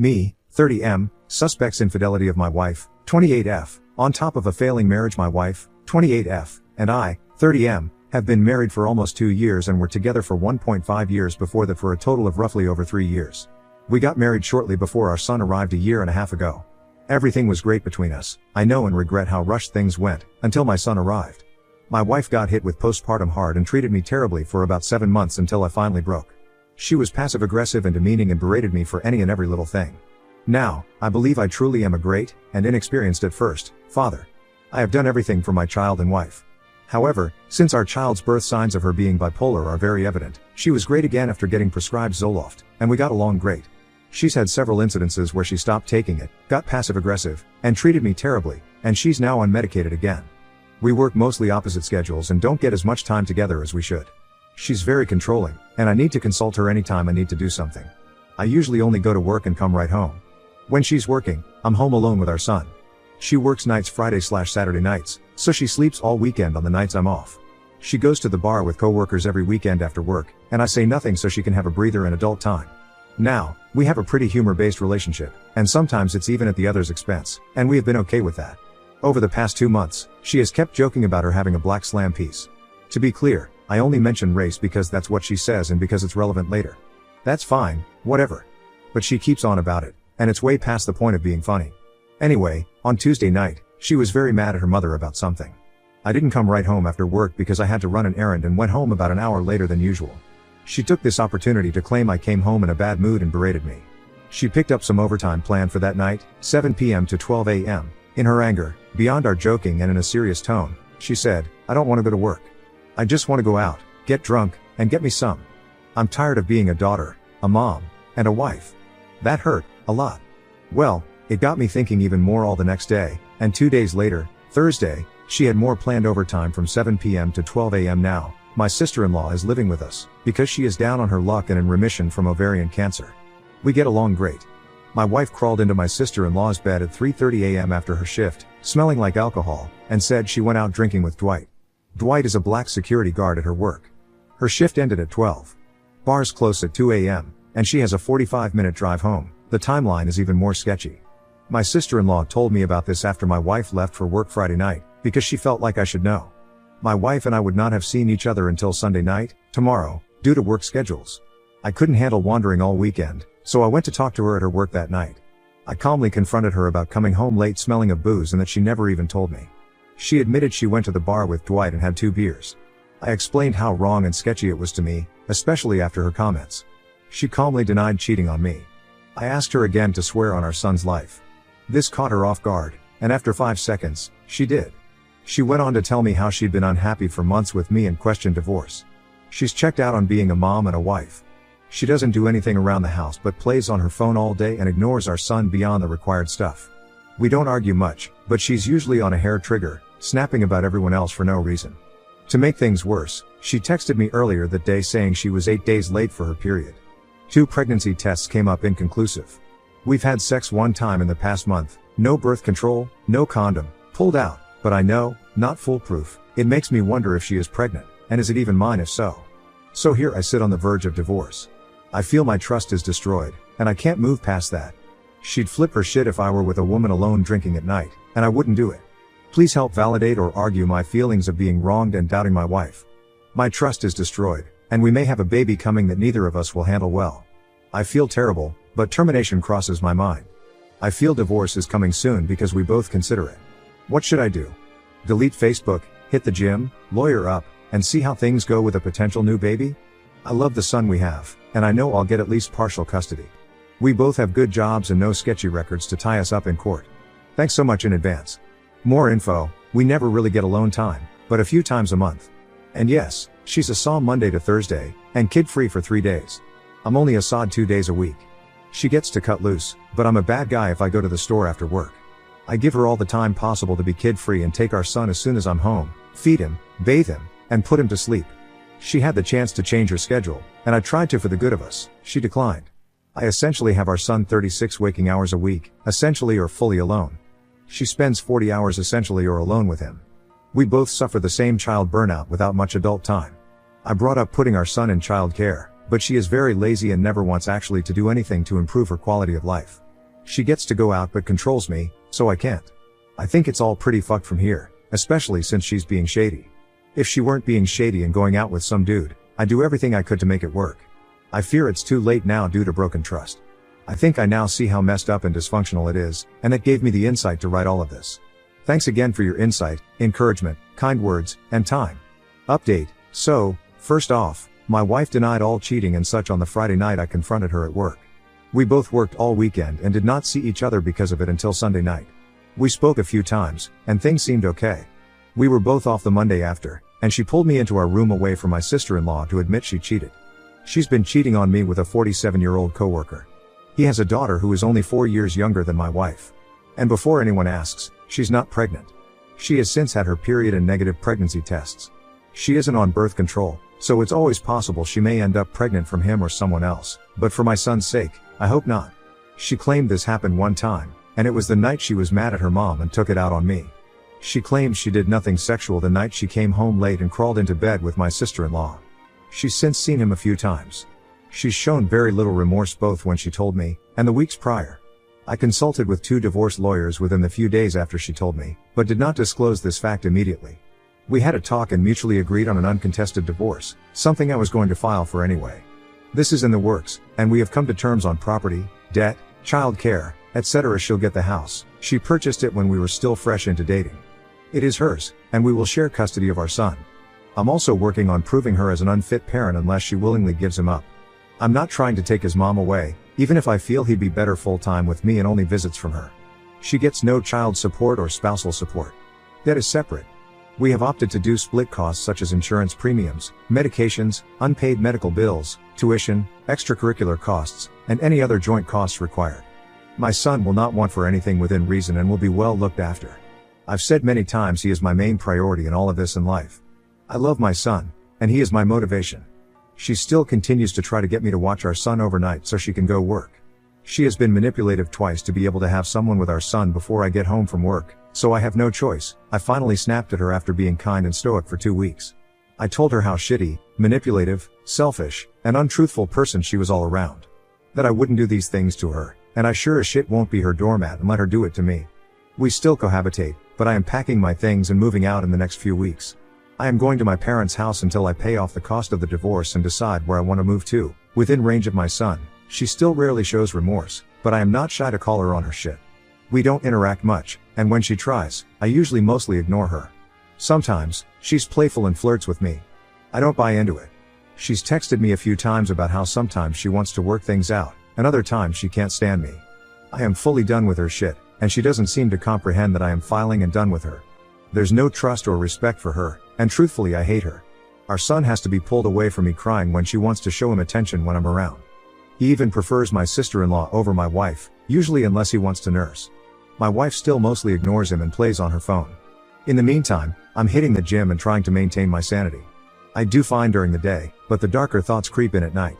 Me, 30M, suspects infidelity of my wife, 28F, on top of a failing marriage. My wife, 28F, and I, 30M, have been married for almost 2 years and were together for 1.5 years before that, for a total of roughly over 3 years. We got married shortly before our son arrived a year and a half ago. Everything was great between us. I know and regret how rushed things went, until my son arrived. My wife got hit with postpartum hard and treated me terribly for about 7 months until I finally broke. She was passive aggressive and demeaning and berated me for any and every little thing. Now, I believe I truly am a great, and inexperienced at first, father. I have done everything for my child and wife. However, since our child's birth, signs of her being bipolar are very evident. She was great again after getting prescribed Zoloft, and we got along great. She's had several incidences where she stopped taking it, got passive aggressive, and treated me terribly, and she's now unmedicated again. We work mostly opposite schedules and don't get as much time together as we should. She's very controlling, and I need to consult her anytime I need to do something. I usually only go to work and come right home. When she's working, I'm home alone with our son. She works nights Friday/Saturday nights, so she sleeps all weekend on the nights I'm off. She goes to the bar with coworkers every weekend after work, and I say nothing so she can have a breather and adult time. Now, we have a pretty humor-based relationship, and sometimes it's even at the other's expense, and we have been okay with that. Over the past 2 months, she has kept joking about her having a black slam piece. To be clear, I only mention race because that's what she says and because it's relevant later. That's fine, whatever. But she keeps on about it, and it's way past the point of being funny. Anyway, on Tuesday night, she was very mad at her mother about something. I didn't come right home after work because I had to run an errand and went home about an hour later than usual. She took this opportunity to claim I came home in a bad mood and berated me. She picked up some overtime planned for that night, 7 p.m. to 12 a.m. In her anger, beyond our joking and in a serious tone, she said, "I don't want to go to work. I just want to go out, get drunk, and get me some. I'm tired of being a daughter, a mom, and a wife." That hurt, a lot. Well, it got me thinking even more all the next day, and 2 days later, Thursday, she had more planned overtime from 7 p.m. to 12 a.m. now. My sister-in-law is living with us, because she is down on her luck and in remission from ovarian cancer. We get along great. My wife crawled into my sister-in-law's bed at 3:30 a.m. after her shift, smelling like alcohol, and said she went out drinking with Dwight. Dwight is a black security guard at her work. Her shift ended at 12. Bars close at 2 a.m., and she has a 45-minute drive home. The timeline is even more sketchy. My sister-in-law told me about this after my wife left for work Friday night, because she felt like I should know. My wife and I would not have seen each other until Sunday night, tomorrow, due to work schedules. I couldn't handle wandering all weekend, so I went to talk to her at her work that night. I calmly confronted her about coming home late smelling of booze and that she never even told me. She admitted she went to the bar with Dwight and had 2 beers. I explained how wrong and sketchy it was to me, especially after her comments. She calmly denied cheating on me. I asked her again to swear on our son's life. This caught her off guard, and after 5 seconds, she did. She went on to tell me how she'd been unhappy for months with me and questioned divorce. She's checked out on being a mom and a wife. She doesn't do anything around the house but plays on her phone all day and ignores our son beyond the required stuff. We don't argue much, but she's usually on a hair trigger, snapping about everyone else for no reason. To make things worse, she texted me earlier that day saying she was 8 days late for her period. 2 pregnancy tests came up inconclusive. We've had sex 1 time in the past month, no birth control, no condom, pulled out, but I know, not foolproof. It makes me wonder if she is pregnant, and is it even mine if so? So here I sit on the verge of divorce. I feel my trust is destroyed, and I can't move past that. She'd flip her shit if I were with a woman alone drinking at night, and I wouldn't do it. Please help validate or argue my feelings of being wronged and doubting my wife. My trust is destroyed, and we may have a baby coming that neither of us will handle well. I feel terrible, but termination crosses my mind. I feel divorce is coming soon because we both consider it. What should I do? Delete Facebook, hit the gym, lawyer up, and see how things go with a potential new baby? I love the son we have, and I know I'll get at least partial custody. We both have good jobs and no sketchy records to tie us up in court. Thanks so much in advance. More info: we never really get alone time, but a few times a month. And yes, she's a saw Monday to Thursday, and kid-free for 3 days. I'm only a sod 2 days a week. She gets to cut loose, but I'm a bad guy if I go to the store after work. I give her all the time possible to be kid-free and take our son as soon as I'm home, feed him, bathe him, and put him to sleep. She had the chance to change her schedule, and I tried to for the good of us. She declined. I essentially have our son 36 waking hours a week, essentially or fully alone. She spends 40 hours essentially or alone with him. We both suffer the same child burnout without much adult time. I brought up putting our son in child care, but she is very lazy and never wants actually to do anything to improve her quality of life. She gets to go out but controls me, so I can't. I think it's all pretty fucked from here, especially since she's being shady. If she weren't being shady and going out with some dude, I'd do everything I could to make it work. I fear it's too late now due to broken trust. I think I now see how messed up and dysfunctional it is, and it gave me the insight to write all of this. Thanks again for your insight, encouragement, kind words, and time. Update. So, first off, my wife denied all cheating and such on the Friday night I confronted her at work. We both worked all weekend and did not see each other because of it until Sunday night. We spoke a few times, and things seemed okay. We were both off the Monday after, and she pulled me into our room away from my sister-in-law to admit she cheated. She's been cheating on me with a 47-year-old coworker. He has a daughter who is only 4 years younger than my wife. And before anyone asks, she's not pregnant. She has since had her period and negative pregnancy tests. She isn't on birth control, so it's always possible she may end up pregnant from him or someone else, but for my son's sake, I hope not. She claimed this happened one time, and it was the night she was mad at her mom and took it out on me. She claims she did nothing sexual the night she came home late and crawled into bed with my sister-in-law. She's since seen him a few times. She's shown very little remorse both when she told me, and the weeks prior. I consulted with 2 divorce lawyers within the few days after she told me, but did not disclose this fact immediately. We had a talk and mutually agreed on an uncontested divorce, something I was going to file for anyway. This is in the works, and we have come to terms on property, debt, child care, etc. She'll get the house. She purchased it when we were still fresh into dating. It is hers, and we will share custody of our son. I'm also working on proving her as an unfit parent unless she willingly gives him up. I'm not trying to take his mom away, even if I feel he'd be better full-time with me and only visits from her. She gets no child support or spousal support. That is separate. We have opted to do split costs such as insurance premiums, medications, unpaid medical bills, tuition, extracurricular costs, and any other joint costs required. My son will not want for anything within reason and will be well looked after. I've said many times he is my main priority in all of this in life. I love my son, and he is my motivation. She still continues to try to get me to watch our son overnight so she can go work. She has been manipulative twice to be able to have someone with our son before I get home from work, so I have no choice. I finally snapped at her after being kind and stoic for 2 weeks. I told her how shitty, manipulative, selfish, and untruthful person she was all around. That I wouldn't do these things to her, and I sure as shit won't be her doormat and let her do it to me. We still cohabitate, but I am packing my things and moving out in the next few weeks. I am going to my parents' house until I pay off the cost of the divorce and decide where I want to move to, within range of my son. She still rarely shows remorse, but I am not shy to call her on her shit. We don't interact much, and when she tries, I usually mostly ignore her. Sometimes, she's playful and flirts with me. I don't buy into it. She's texted me a few times about how sometimes she wants to work things out, and other times she can't stand me. I am fully done with her shit, and she doesn't seem to comprehend that I am filing and done with her. There's no trust or respect for her, and truthfully I hate her. Our son has to be pulled away from me crying when she wants to show him attention when I'm around. He even prefers my sister-in-law over my wife, usually unless he wants to nurse. My wife still mostly ignores him and plays on her phone. In the meantime, I'm hitting the gym and trying to maintain my sanity. I do fine during the day, but the darker thoughts creep in at night.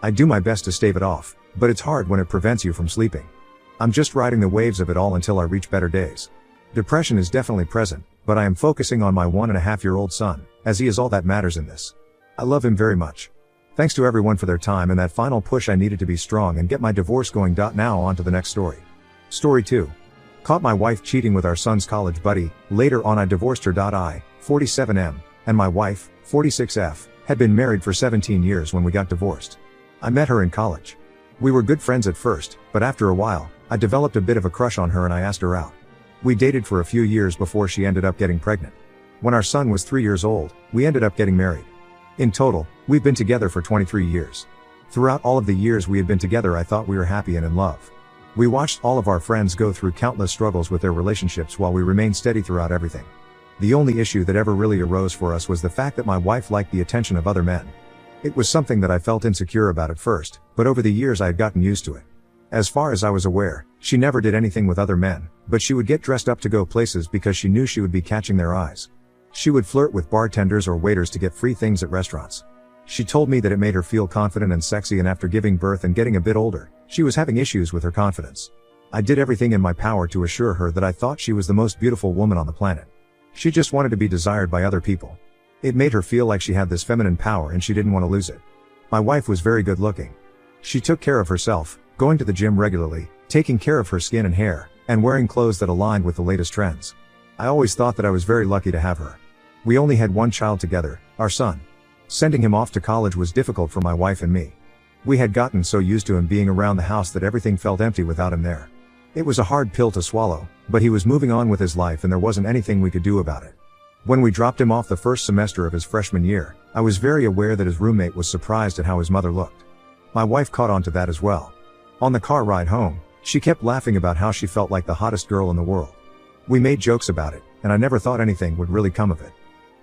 I do my best to stave it off, but it's hard when it prevents you from sleeping. I'm just riding the waves of it all until I reach better days. Depression is definitely present, but I am focusing on my 1.5-year-old son, as he is all that matters in this. I love him very much. Thanks to everyone for their time and that final push I needed to be strong and get my divorce going. Now on to the next story. Story 2. Caught my wife cheating with our son's college buddy. Later on I divorced her. I, 47M, and my wife, 46F, had been married for 17 years when we got divorced. I met her in college. We were good friends at first, but after a while, I developed a bit of a crush on her and I asked her out. We dated for a few years before she ended up getting pregnant. When our son was 3 years old, we ended up getting married. In total, we've been together for 23 years. Throughout all of the years we had been together I thought we were happy and in love. We watched all of our friends go through countless struggles with their relationships while we remained steady throughout everything. The only issue that ever really arose for us was the fact that my wife liked the attention of other men. It was something that I felt insecure about at first, but over the years I had gotten used to it. As far as I was aware, she never did anything with other men, but she would get dressed up to go places because she knew she would be catching their eyes. She would flirt with bartenders or waiters to get free things at restaurants. She told me that it made her feel confident and sexy, and after giving birth and getting a bit older, she was having issues with her confidence. I did everything in my power to assure her that I thought she was the most beautiful woman on the planet. She just wanted to be desired by other people. It made her feel like she had this feminine power and she didn't want to lose it. My wife was very good looking. She took care of herself, going to the gym regularly, taking care of her skin and hair, and wearing clothes that aligned with the latest trends. I always thought that I was very lucky to have her. We only had one child together, our son. Sending him off to college was difficult for my wife and me. We had gotten so used to him being around the house that everything felt empty without him there. It was a hard pill to swallow, but he was moving on with his life and there wasn't anything we could do about it. When we dropped him off the first semester of his freshman year, I was very aware that his roommate was surprised at how his mother looked. My wife caught on to that as well. On the car ride home, she kept laughing about how she felt like the hottest girl in the world. We made jokes about it, and I never thought anything would really come of it.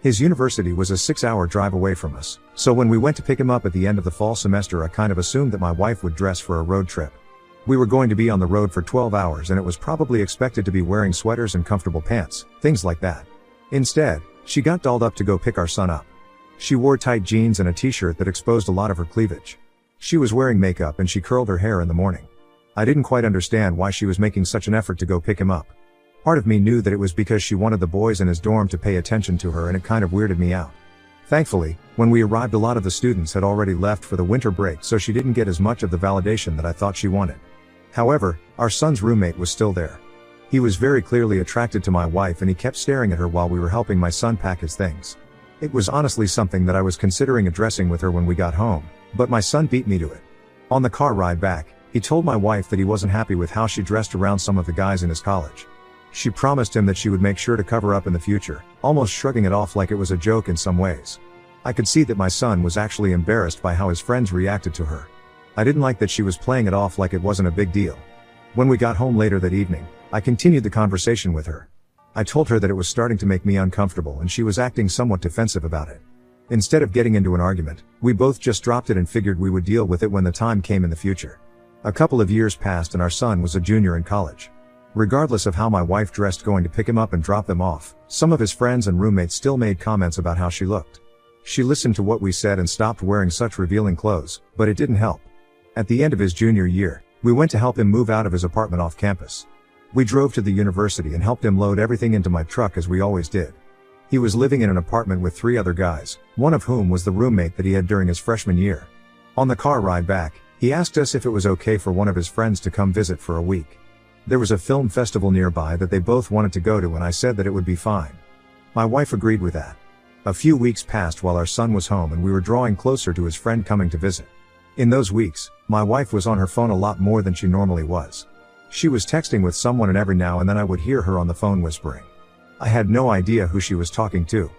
His university was a 6-hour drive away from us, so when we went to pick him up at the end of the fall semester I kind of assumed that my wife would dress for a road trip. We were going to be on the road for 12 hours and it was probably expected to be wearing sweaters and comfortable pants, things like that. Instead, she got dolled up to go pick our son up. She wore tight jeans and a t-shirt that exposed a lot of her cleavage. She was wearing makeup and she curled her hair in the morning. I didn't quite understand why she was making such an effort to go pick him up. Part of me knew that it was because she wanted the boys in his dorm to pay attention to her and it kind of weirded me out. Thankfully, when we arrived a lot of the students had already left for the winter break so she didn't get as much of the validation that I thought she wanted. However, our son's roommate was still there. He was very clearly attracted to my wife and he kept staring at her while we were helping my son pack his things. It was honestly something that I was considering addressing with her when we got home, but my son beat me to it. On the car ride back, he told my wife that he wasn't happy with how she dressed around some of the guys in his college. She promised him that she would make sure to cover up in the future, almost shrugging it off like it was a joke in some ways. I could see that my son was actually embarrassed by how his friends reacted to her. I didn't like that she was playing it off like it wasn't a big deal. When we got home later that evening, I continued the conversation with her. I told her that it was starting to make me uncomfortable and she was acting somewhat defensive about it. Instead of getting into an argument, we both just dropped it and figured we would deal with it when the time came in the future. A couple of years passed and our son was a junior in college. Regardless of how my wife dressed going to pick him up and drop them off, some of his friends and roommates still made comments about how she looked. She listened to what we said and stopped wearing such revealing clothes, but it didn't help. At the end of his junior year, we went to help him move out of his apartment off campus. We drove to the university and helped him load everything into my truck as we always did. He was living in an apartment with 3 other guys, one of whom was the roommate that he had during his freshman year. On the car ride back, he asked us if it was okay for one of his friends to come visit for a week. There was a film festival nearby that they both wanted to go to and I said that it would be fine. My wife agreed with that. A few weeks passed while our son was home and we were drawing closer to his friend coming to visit. In those weeks, my wife was on her phone a lot more than she normally was. She was texting with someone and every now and then I would hear her on the phone whispering. I had no idea who she was talking to.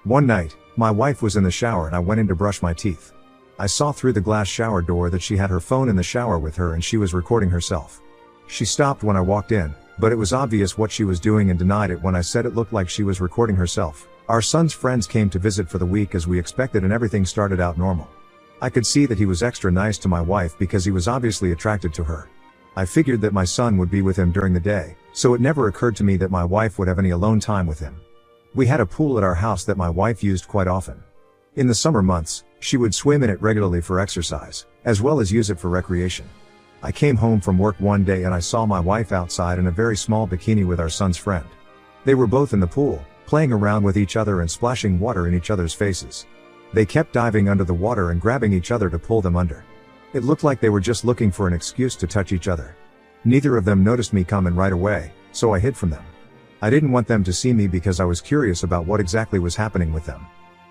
One night, my wife was in the shower and I went in to brush my teeth. I saw through the glass shower door that she had her phone in the shower with her and she was recording herself. She stopped when I walked in, but it was obvious what she was doing and denied it when I said it looked like she was recording herself. Our son's friends came to visit for the week as we expected and everything started out normal. I could see that he was extra nice to my wife because he was obviously attracted to her. I figured that my son would be with him during the day, so it never occurred to me that my wife would have any alone time with him. We had a pool at our house that my wife used quite often. In the summer months, she would swim in it regularly for exercise, as well as use it for recreation. I came home from work one day and I saw my wife outside in a very small bikini with our son's friend. They were both in the pool, playing around with each other and splashing water in each other's faces. They kept diving under the water and grabbing each other to pull them under. It looked like they were just looking for an excuse to touch each other. Neither of them noticed me coming right away, so I hid from them. I didn't want them to see me because I was curious about what exactly was happening with them.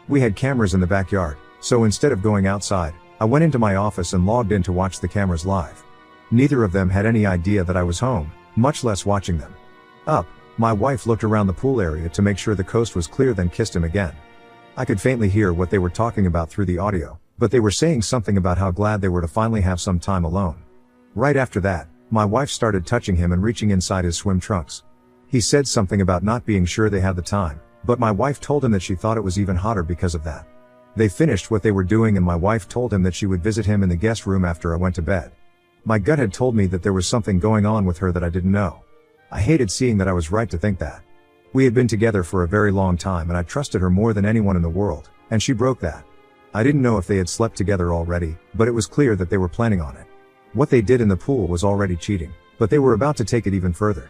We had cameras in the backyard, so instead of going outside, I went into my office and logged in to watch the cameras live. Neither of them had any idea that I was home, much less watching them. My wife looked around the pool area to make sure the coast was clear, then kissed him again. I could faintly hear what they were talking about through the audio, but they were saying something about how glad they were to finally have some time alone. Right after that, my wife started touching him and reaching inside his swim trunks. He said something about not being sure they had the time, but my wife told him that she thought it was even hotter because of that. They finished what they were doing and my wife told him that she would visit him in the guest room after I went to bed. My gut had told me that there was something going on with her that I didn't know. I hated seeing that I was right to think that. We had been together for a very long time and I trusted her more than anyone in the world, and she broke that. I didn't know if they had slept together already, but it was clear that they were planning on it. What they did in the pool was already cheating, but they were about to take it even further.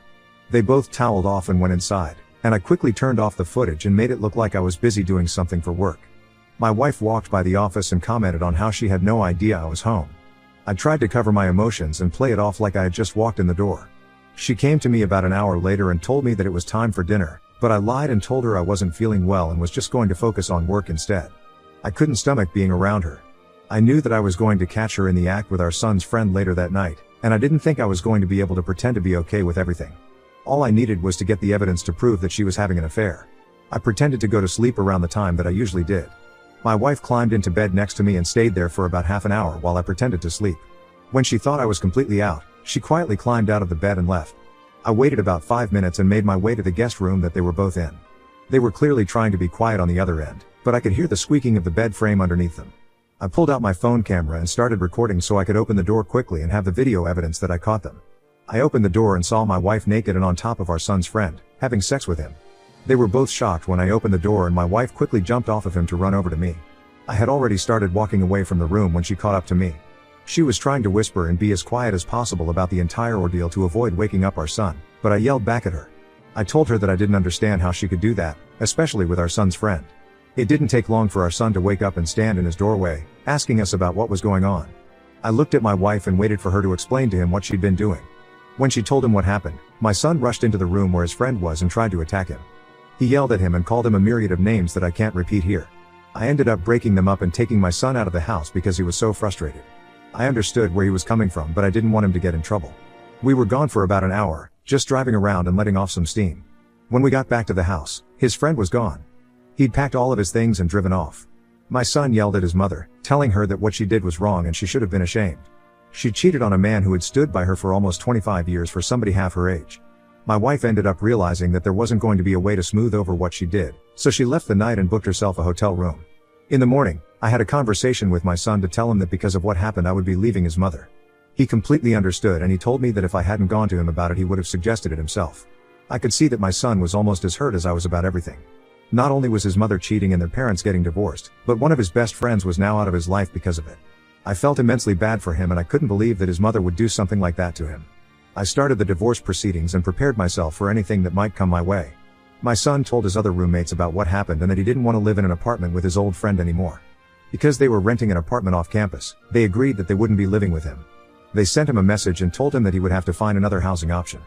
They both toweled off and went inside, and I quickly turned off the footage and made it look like I was busy doing something for work. My wife walked by the office and commented on how she had no idea I was home. I tried to cover my emotions and play it off like I had just walked in the door. She came to me about an hour later and told me that it was time for dinner, but I lied and told her I wasn't feeling well and was just going to focus on work instead. I couldn't stomach being around her. I knew that I was going to catch her in the act with our son's friend later that night, and I didn't think I was going to be able to pretend to be okay with everything. All I needed was to get the evidence to prove that she was having an affair. I pretended to go to sleep around the time that I usually did. My wife climbed into bed next to me and stayed there for about half an hour while I pretended to sleep. When she thought I was completely out, she quietly climbed out of the bed and left. I waited about 5 minutes and made my way to the guest room that they were both in. They were clearly trying to be quiet on the other end, but I could hear the squeaking of the bed frame underneath them. I pulled out my phone camera and started recording so I could open the door quickly and have the video evidence that I caught them. I opened the door and saw my wife naked and on top of our son's friend, having sex with him. They were both shocked when I opened the door and my wife quickly jumped off of him to run over to me. I had already started walking away from the room when she caught up to me. She was trying to whisper and be as quiet as possible about the entire ordeal to avoid waking up our son, but I yelled back at her. I told her that I didn't understand how she could do that, especially with our son's friend. It didn't take long for our son to wake up and stand in his doorway, asking us about what was going on. I looked at my wife and waited for her to explain to him what she'd been doing. When she told him what happened, my son rushed into the room where his friend was and tried to attack him. He yelled at him and called him a myriad of names that I can't repeat here. I ended up breaking them up and taking my son out of the house because he was so frustrated. I understood where he was coming from, but I didn't want him to get in trouble. We were gone for about an hour, just driving around and letting off some steam. When we got back to the house, his friend was gone. He'd packed all of his things and driven off. My son yelled at his mother, telling her that what she did was wrong and she should have been ashamed. She cheated on a man who had stood by her for almost 25 years for somebody half her age. My wife ended up realizing that there wasn't going to be a way to smooth over what she did, so she left the night and booked herself a hotel room. In the morning, I had a conversation with my son to tell him that because of what happened I would be leaving his mother. He completely understood and he told me that if I hadn't gone to him about it he would have suggested it himself. I could see that my son was almost as hurt as I was about everything. Not only was his mother cheating and their parents getting divorced, but one of his best friends was now out of his life because of it. I felt immensely bad for him and I couldn't believe that his mother would do something like that to him. I started the divorce proceedings and prepared myself for anything that might come my way. My son told his other roommates about what happened and that he didn't want to live in an apartment with his old friend anymore. Because they were renting an apartment off campus, they agreed that they wouldn't be living with him. They sent him a message and told him that he would have to find another housing option.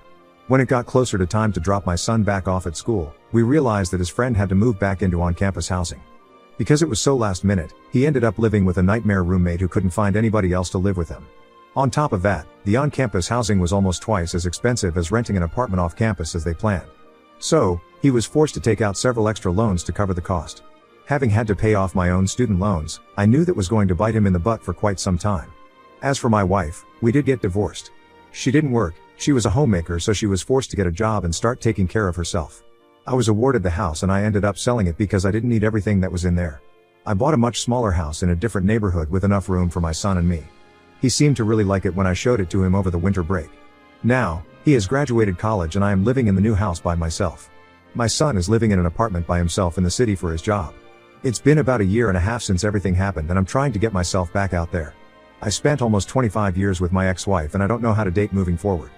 When it got closer to time to drop my son back off at school, we realized that his friend had to move back into on-campus housing. Because it was so last minute, he ended up living with a nightmare roommate who couldn't find anybody else to live with him. On top of that, the on-campus housing was almost twice as expensive as renting an apartment off campus as they planned. So, he was forced to take out several extra loans to cover the cost. Having had to pay off my own student loans, I knew that was going to bite him in the butt for quite some time. As for my wife, we did get divorced. She didn't work, she was a homemaker, so she was forced to get a job and start taking care of herself. I was awarded the house and I ended up selling it because I didn't need everything that was in there. I bought a much smaller house in a different neighborhood with enough room for my son and me. He seemed to really like it when I showed it to him over the winter break. Now, he has graduated college and I am living in the new house by myself. My son is living in an apartment by himself in the city for his job. It's been about a year and a half since everything happened and I'm trying to get myself back out there. I spent almost 25 years with my ex-wife and I don't know how to date moving forward.